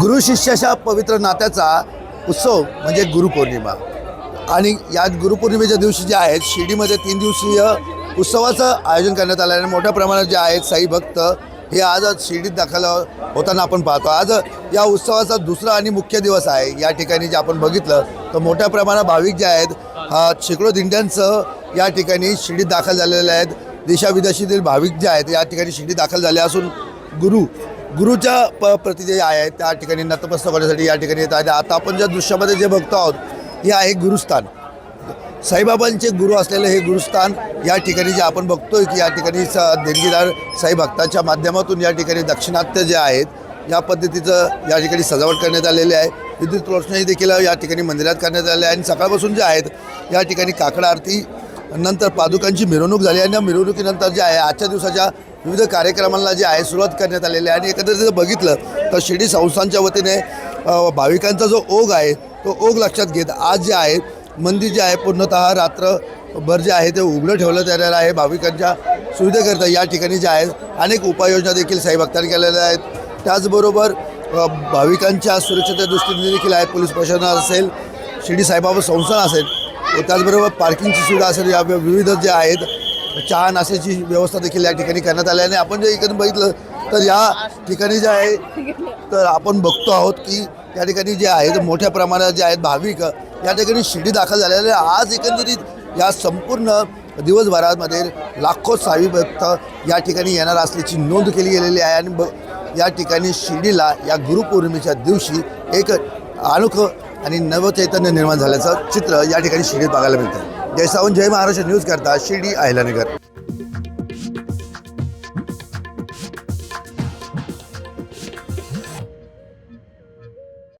गुरु शिष्याच्या पवित्र नात्याचा उत्सव म्हणजे गुरुपौर्णिमा आणि या गुरुपौर्णिमेच्या दिवशी जे आहेत शिर्डीमध्ये 3 दिवसीय उत्सवाचं आयोजन करण्यात आलं आहे आणि मोठ्या प्रमाणात जे आहेत साई भक्त हे आज शिर्डीत दाखल होताना आपण पाहतो। आज या उत्सवाचा दुसरा आणि मुख्य दिवस आहे। या ठिकाणी जे आपण बघितलं तर मोठ्या प्रमाणात भाविक जे आहेत शेकडो दिंड्यांसह या ठिकाणी शिर्डीत दाखल झालेले आहेत। देशाविदेशातील भाविक जे आहेत या ठिकाणी शिर्डीत दाखल झाले असून गुरुच्या प्रति जे आहेत त्या ठिकाणी नतमस्तक होण्यासाठी या ठिकाणी येत आहेत। आता आपण ज्या दृश्यामध्ये जे बघतो आहोत हे आहे गुरुस्थान, साईबाबांचे गुरु असलेले हे गुरुस्थान। या ठिकाणी जे आपण बघतोय की या ठिकाणी देणगीदार साई भक्तांच्या माध्यमातून या ठिकाणी दक्षिणात्य जे आहेत या पद्धतीचं या ठिकाणी सजावट करण्यात आलेली आहे। विद्युत रोषणाई देखील या ठिकाणी मंदिरात करण्यात आलेली आहे आणि सकाळपासून जे आहेत या ठिकाणी काकड आरती नंतर पादुकांची मिरवणूक झाली आणि या मिरवणुकीनंतर जे आहे आजच्या दिवसाच्या विविध कार्यक्रमांना जे आहे सुरुवात करण्यात आलेली आहे। आणि एकंदरीत बघितलं तर शिर्डी संस्थांच्या वतीने भाविकांचा जो ओघ आहे तो ओघ लक्षात घेत आज जे आहे मंदिर जे आहे पूर्णतः रात्रभर जे आहे ते उघडं ठेवण्यात येणार आहे। भाविकांच्या सुविधेकरता या ठिकाणी जे आहेत अनेक उपाययोजना देखील साई भक्तांनी केलेल्या आहेत। त्याचबरोबर भाविकांच्या सुरक्षेच्या दृष्टीने देखील आहेत। पोलीस प्रशासन असेल, शिर्डी साईबाबा संस्थान असेल, त्याचबरोबर पार्किंगची सुविधा असेल, या विविध जे आहेत चहा नाश्त्याची व्यवस्था देखील या ठिकाणी करण्यात आली आहे। आणि आपण जे इकडे बघितलं तर या ठिकाणी जे आहे तर आपण बघतो आहोत की या ठिकाणी जे आहेत मोठ्या प्रमाणात जे आहेत भाविक या ठिकाणी शिर्डी दाखल झालेले। आज एकंदरीत या संपूर्ण दिवसभरामध्ये लाखो साई भक्त या ठिकाणी येणार असल्याची नोंद केली गेलेली आहे। आणि या ठिकाणी शिर्डीला या गुरुपौर्णिमेच्या दिवशी एक अनोखं आणि नवचैतन्य निर्माण झाल्याचं चित्र या ठिकाणी शिर्डीत बघायला मिळतं। जय सावंत, जय महाराष्ट्र न्यूज करता शिर्डी अहिल्यानगर।